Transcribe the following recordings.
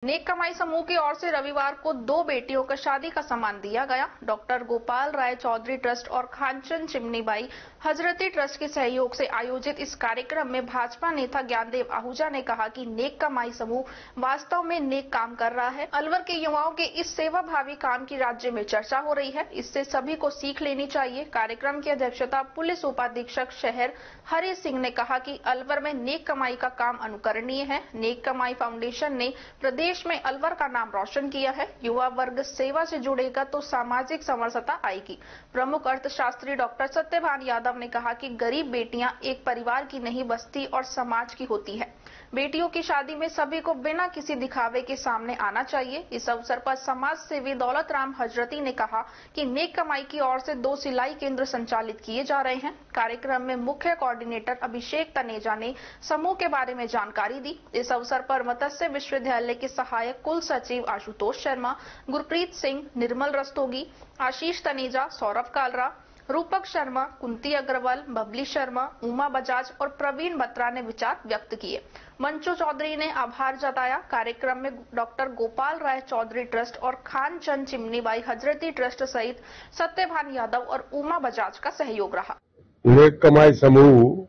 नेक कमाई समूह की ओर से रविवार को 2 बेटियों का शादी का सामान दिया गया। डॉक्टर गोपाल राय चौधरी ट्रस्ट और खानचंद चिमनीबाई हजरती ट्रस्ट के सहयोग से आयोजित इस कार्यक्रम में भाजपा नेता ज्ञानदेव आहूजा ने कहा कि नेक कमाई समूह वास्तव में नेक काम कर रहा है। अलवर के युवाओं के इस सेवाभावी काम की राज्य में चर्चा हो रही है, इससे सभी को सीख लेनी चाहिए। कार्यक्रम की अध्यक्षता पुलिस उपाधीक्षक शहर हरि सिंह ने कहा कि अलवर में नेक कमाई का काम अनुकरणीय है। नेक कमाई फाउंडेशन ने प्रदेश में अलवर का नाम रोशन किया है। युवा वर्ग सेवा से जुड़ेगा तो सामाजिक समरसता आएगी। प्रमुख अर्थशास्त्री डॉक्टर सत्यभान यादव ने कहा कि गरीब बेटियां एक परिवार की नहीं बस्ती और समाज की होती है। बेटियों की शादी में सभी को बिना किसी दिखावे के सामने आना चाहिए। इस अवसर पर समाज सेवी दौलत राम हजरती ने कहा कि नेक कमाई की ओर से 2 सिलाई केंद्र संचालित किए जा रहे हैं। कार्यक्रम में मुख्य कोऑर्डिनेटर अभिषेक तनेजा ने समूह के बारे में जानकारी दी। इस अवसर पर मत्स्य विश्वविद्यालय के सहायक कुल सचिव आशुतोष शर्मा, गुरप्रीत सिंह, निर्मल रस्तोगी, आशीष तनेजा, सौरभ कालरा, रूपक शर्मा, कुंती अग्रवाल, बबली शर्मा, उमा बजाज और प्रवीण बत्रा ने विचार व्यक्त किए। मंचू चौधरी ने आभार जताया। कार्यक्रम में डॉक्टर गोपाल राय चौधरी ट्रस्ट और खानचंद चिमनीबाई हजरती ट्रस्ट सहित सत्यभान यादव और उमा बजाज का सहयोग रहा। नेक कमाई समूह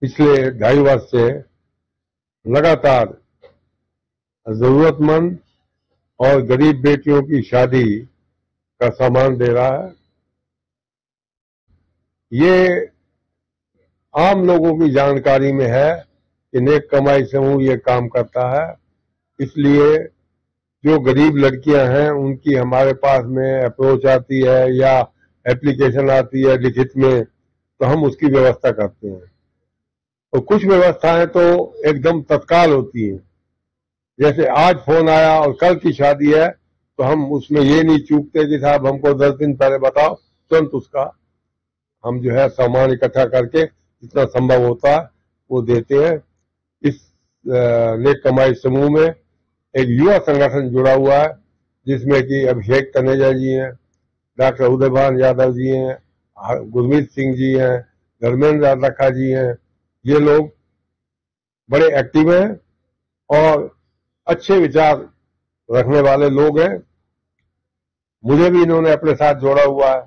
पिछले 2.5 वर्ष से लगातार जरूरतमंद और गरीब बेटियों की शादी का सामान दे रहा है। ये आम लोगों की जानकारी में है कि नेक कमाई समूह ये काम करता है, इसलिए जो गरीब लड़कियां हैं उनकी हमारे पास में अप्रोच आती है या एप्लीकेशन आती है लिखित में, तो हम उसकी व्यवस्था करते हैं। तो कुछ व्यवस्थाएं तो एकदम तत्काल होती हैं, जैसे आज फोन आया और कल की शादी है तो हम उसमें ये नहीं चूकते कि साहब हमको 10 दिन पहले बताओ, तुरंत उसका हम जो है सामान इकट्ठा करके जितना संभव होता है वो देते हैं। इस नेक कमाई समूह में एक युवा संगठन जुड़ा हुआ है जिसमें कि अभिषेक तनेजा जी हैं, डॉक्टर उदयभान यादव जी हैं, गुरमीत सिंह जी हैं, धर्मेंद्र रखा जी हैं। ये लोग बड़े एक्टिव हैं और अच्छे विचार रखने वाले लोग हैं। मुझे भी इन्होंने अपने साथ जोड़ा हुआ है।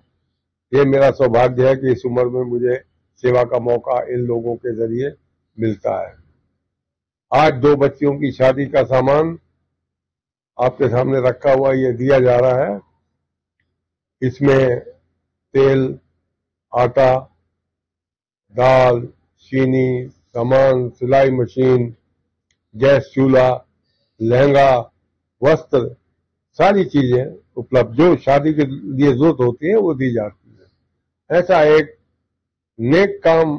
ये मेरा सौभाग्य है कि इस उम्र में मुझे सेवा का मौका इन लोगों के जरिए मिलता है। आज 2 बच्चियों की शादी का सामान आपके सामने रखा हुआ ये दिया जा रहा है। इसमें तेल, आटा, दाल, चीनी, सामान, सिलाई मशीन, गैस चूल्हा, लहंगा, वस्त्र, सारी चीजें उपलब्ध जो शादी के लिए जरूरत होती है वो दी जाती है। ऐसा एक नेक काम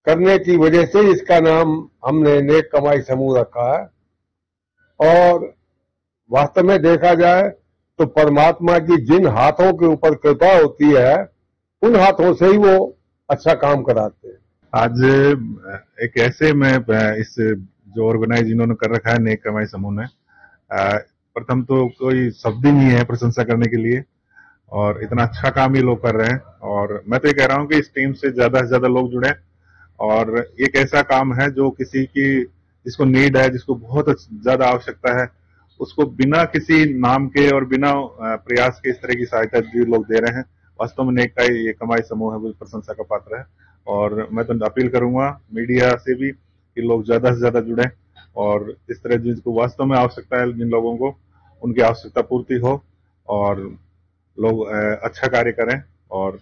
करने की वजह से इसका नाम हमने नेक कमाई समूह रखा है। और वास्तव में देखा जाए तो परमात्मा की जिन हाथों के ऊपर कृपा होती है उन हाथों से ही वो अच्छा काम कराते हैं। आज एक ऐसे में इस जो ऑर्गेनाइज इन्होंने कर रखा है नेक कमाई समूह ने, प्रथम तो कोई शब्द ही नहीं है प्रशंसा करने के लिए, और इतना अच्छा काम ये लोग कर रहे हैं। और मैं तो ये कह रहा हूँ कि इस टीम से ज्यादा लोग जुड़े, और एक ऐसा काम है जो किसी की जिसको नीड है, जिसको बहुत ज्यादा आवश्यकता है, उसको बिना किसी नाम के और बिना प्रयास के इस तरह की सहायता जो लोग दे रहे हैं, वास्तव में नेक का ये कमाई समूह है वो प्रशंसा का पात्र है। और मैं तो अपील करूंगा मीडिया से भी कि लोग ज्यादा से ज्यादा जुड़े और इस तरह जिनको वास्तव में आवश्यकता है जिन लोगों को, उनकी आवश्यकता पूर्ति हो और लोग अच्छा कार्य करें और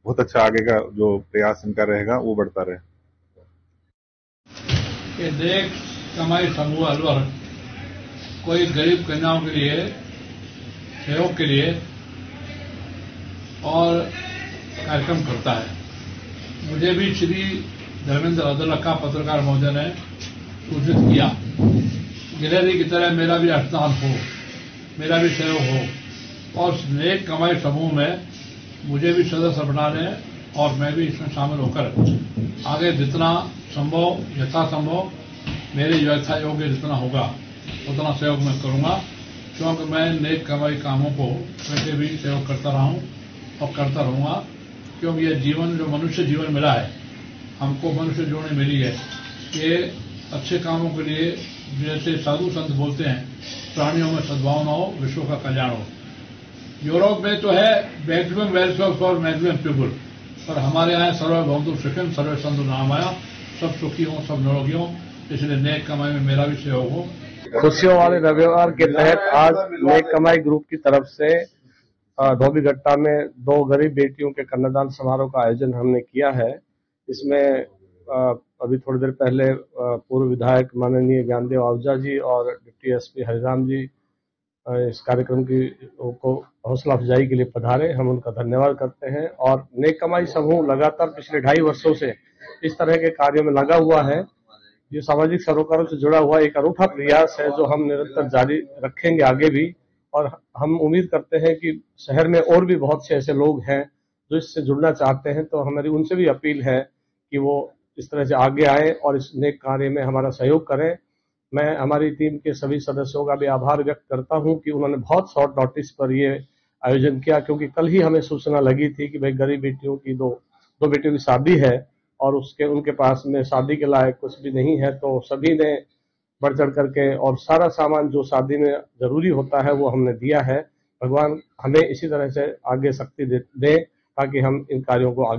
बहुत अच्छा आगे का जो प्रयास इनका रहेगा वो बढ़ता रहे। ये नेक कमाई समूह अलवर कोई गरीब कन्याओं के लिए, सहयोग के लिए और कार्यक्रम करता है। मुझे भी श्री धर्मेंद्र अदलका पत्रकार महोदय ने सूचित किया, गिलहरी की तरह मेरा भी रक्तदान हो, मेरा भी सहयोग हो, और नेक कमाई समूह में मुझे भी सदस्य बना लें और मैं भी इसमें शामिल होकर आगे जितना संभव, यथासंभव मेरे व्यवस्था योग्य जितना होगा उतना सहयोग मैं करूंगा, क्योंकि मैं नेक कमाई कामों को वैसे भी सहयोग करता रहा हूं और करता रहूंगा। क्योंकि यह जीवन जो मनुष्य जीवन मिला है, हमको मनुष्य जीवन मिली है, ये अच्छे कामों के लिए जैसे साधु संत बोलते हैं, प्राणियों में सद्भावना हो, विश्व का कल्याण हो। यूरोप में तो है maximum welfare for maximum people, पर हमारे यहाँ सर्वभौमतु सुखम सर्वे संतु नामाया, सब सुखी हो, सब निरोगी हो, इसलिए नेक कमाई में मेरा भी सहयोग हो। खुशियों वाले रविवार के तहत आज नेक कमाई ग्रुप की तरफ से धोबीघट्टा में 2 गरीब बेटियों के कन्यादान समारोह का आयोजन हमने किया है। इसमें अभी थोड़ी देर पहले पूर्व विधायक माननीय ज्ञानदेव आहूजा जी और डिप्टी एसपी हरिराम जी इस कार्यक्रम को हौसला अफजाई के लिए पधारे। हम उनका धन्यवाद करते हैं। और नेक कमाई समूह लगातार पिछले 2.5 वर्षों से इस तरह के कार्यों में लगा हुआ है। ये सामाजिक सरोकारों से जुड़ा हुआ एक अनूठा प्रयास है जो हम निरंतर जारी रखेंगे आगे भी। और हम उम्मीद करते हैं कि शहर में और भी बहुत से ऐसे लोग हैं जो इससे जुड़ना चाहते हैं, तो हमारी उनसे भी अपील है कि वो इस तरह से आगे आए और इस नेक कार्य में हमारा सहयोग करें। मैं हमारी टीम के सभी सदस्यों का भी आभार व्यक्त करता हूं कि उन्होंने बहुत शॉर्ट नोटिस पर ये आयोजन किया, क्योंकि कल ही हमें सूचना लगी थी कि भाई गरीब बेटियों की दो बेटियों की शादी है और उनके पास में शादी के लायक कुछ भी नहीं है। तो सभी ने बढ़ चढ़ करके और सारा सामान जो शादी में जरूरी होता है वो हमने दिया है। भगवान हमें इसी तरह से आगे शक्ति दे ताकि हम इन कार्यों को आगे